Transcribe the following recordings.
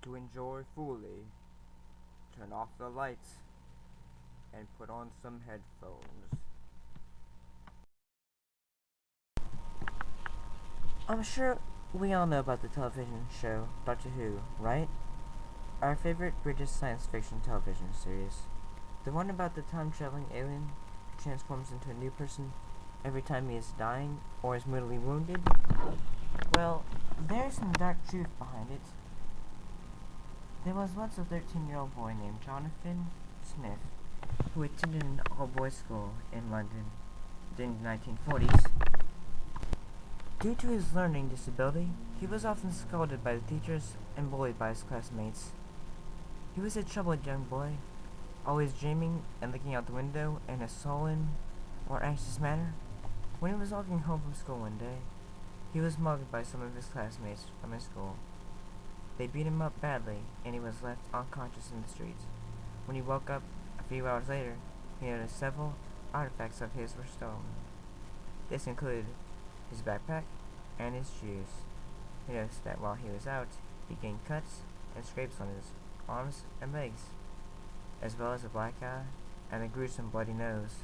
to enjoy fully, turn off the lights and put on some headphones. I'm sure we all know about the television show Doctor Who, right? Our favorite British science fiction television series. The one about the time-traveling alien who transforms into a new person every time he is dying or is mortally wounded? Well, there's some dark truth behind it. There was once a 13-year-old boy named Jonathan Smith who attended an all-boys school in London during the 1940s. Due to his learning disability, he was often scolded by the teachers and bullied by his classmates. He was a troubled young boy, always dreaming and looking out the window in a sullen or anxious manner. When he was walking home from school one day, he was mugged by some of his classmates from his school. They beat him up badly, and he was left unconscious in the streets. When he woke up a few hours later, he noticed several artifacts of his were stolen. This included his backpack and his shoes. He noticed that while he was out, he gained cuts and scrapes on his arms and legs, as well as a black eye and a gruesome bloody nose.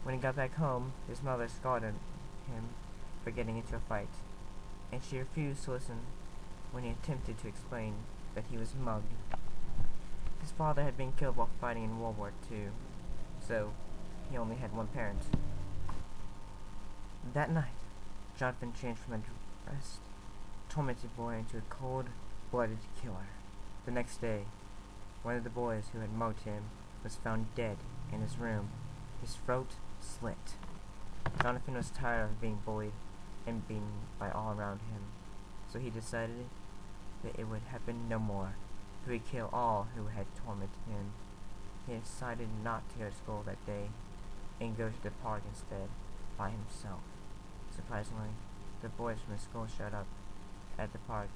When he got back home, his mother scolded him for getting into a fight, and she refused to listen when he attempted to explain that he was mugged. His father had been killed while fighting in World War II, so he only had one parent. That night, Jonathan changed from a depressed, tormented boy into a cold-blooded killer. The next day, one of the boys who had mugged him was found dead in his room, his throat slit. Jonathan was tired of being bullied and beaten by all around him, so he decided that it would happen no more. He would kill all who had tormented him. He decided not to go to school that day and go to the park instead by himself. Surprisingly, the boys from his school showed up at the park,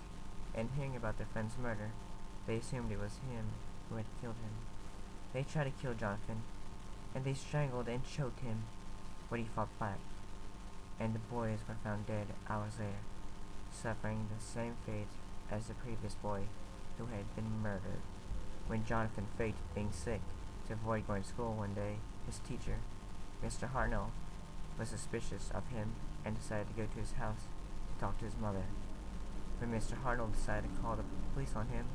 and hearing about their friend's murder, they assumed it was him who had killed him. They tried to kill Jonathan, and they strangled and choked him, but he fought back, and the boys were found dead hours later, suffering the same fate as the previous boy who had been murdered. When Jonathan faked being sick to avoid going to school one day, his teacher, Mr. Hartnell, was suspicious of him and decided to go to his house to talk to his mother. When Mr. Hartnell decided to call the police on him,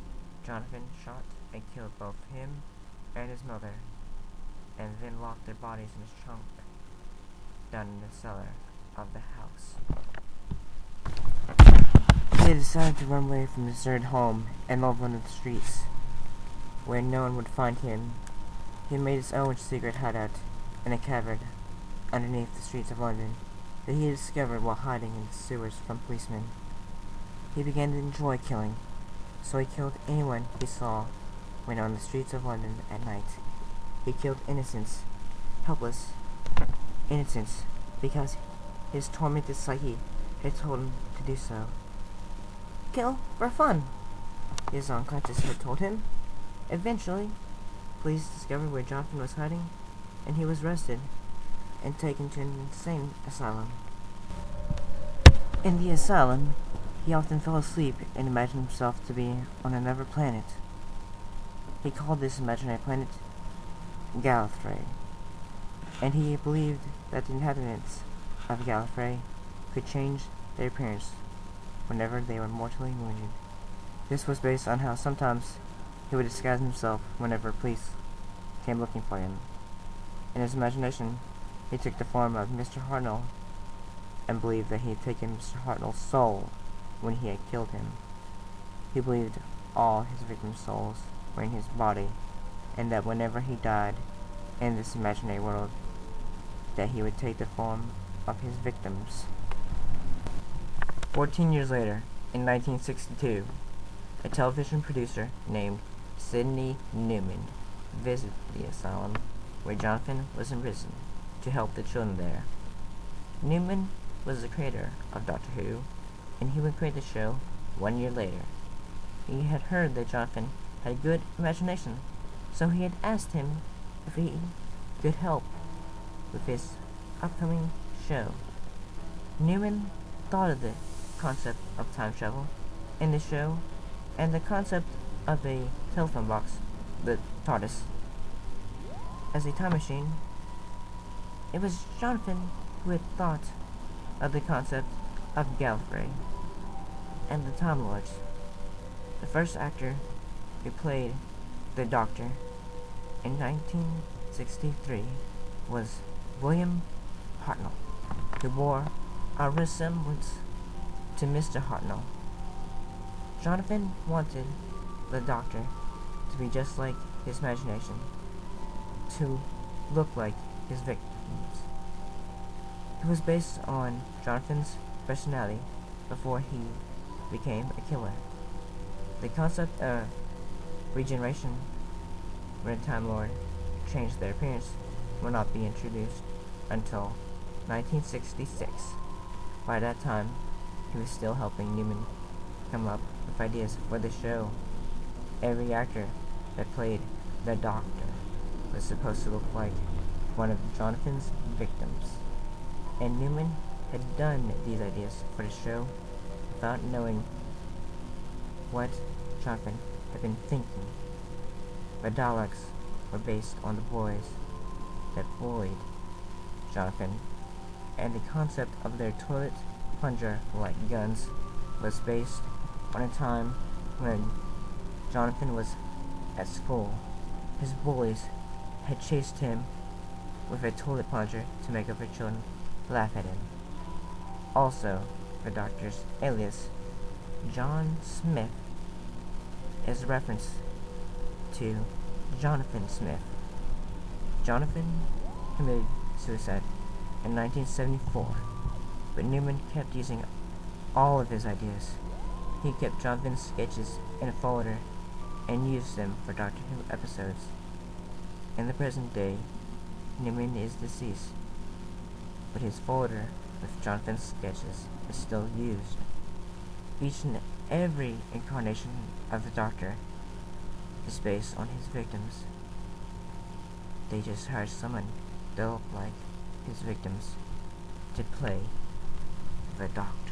Jonathan shot and killed both him and his mother, and then locked their bodies in his trunk down in the cellar of the house. They decided to run away from his deserted home and live on the streets, where no one would find him. He made his own secret hideout in a cavern underneath the streets of London that he had discovered while hiding in the sewers from policemen. He began to enjoy killing, so he killed anyone he saw when on the streets of London at night. He killed innocents, helpless innocents, because his tormented psyche had told him to do so. Kill for fun, his unconscious had told him. Eventually, police discovered where Jonathan was hiding, and he was arrested and taken to an insane asylum. In the asylum, he often fell asleep and imagined himself to be on another planet. He called this imaginary planet Gallifrey, and he believed that the inhabitants of Gallifrey could change their appearance whenever they were mortally wounded. This was based on how sometimes he would disguise himself whenever police came looking for him. In his imagination, he took the form of Mr. Hartnell and believed that he had taken Mr. Hartnell's soul when he had killed him. He believed all his victims' souls were in his body, and that whenever he died in this imaginary world, that he would take the form of his victims. 14 years later, in 1962, a television producer named Sidney Newman visited the asylum where Jonathan was imprisoned to help the children there. Newman was the creator of Doctor Who, and he would create the show 1 year later. He had heard that Jonathan had a good imagination, so he had asked him if he could help with his upcoming show. Newman thought of the concept of time travel in the show and the concept of the telephone box, the TARDIS, as a time machine. It was Jonathan who had thought of the concept of Gallifrey and the Time Lords. The first actor who played the Doctor in 1963 was William Hartnell, who bore a resemblance to Mr. Hartnell. Jonathan wanted the Doctor to be just like his imagination, to look like his victims. It was based on Jonathan's personality before he became a killer. The concept of regeneration, when a Time Lord changed their appearance, will not be introduced until 1966. By that time, he was still helping Newman come up with ideas for the show. Every actor that played the Doctor was supposed to look like one of Jonathan's victims, and Newman had done these ideas for the show without knowing what Jonathan had been thinking. The dialogues were based on the boys that bullied Jonathan, and the concept of their toilet plunger-like guns was based on a time when Jonathan was at school. His bullies had chased him with a toilet plunger to make other children laugh at him. Also, the Doctor's alias, John Smith, is a reference to Jonathan Smith. Jonathan committed suicide in 1974, but Newman kept using all of his ideas. He kept Jonathan's sketches in a folder and used them for Doctor Who episodes. In the present day, Newman is deceased, but his folder with Jonathan's sketches is still used. Each and every incarnation of the Doctor is based on his victims. They just hired someone to look like his victims to play the Doctor.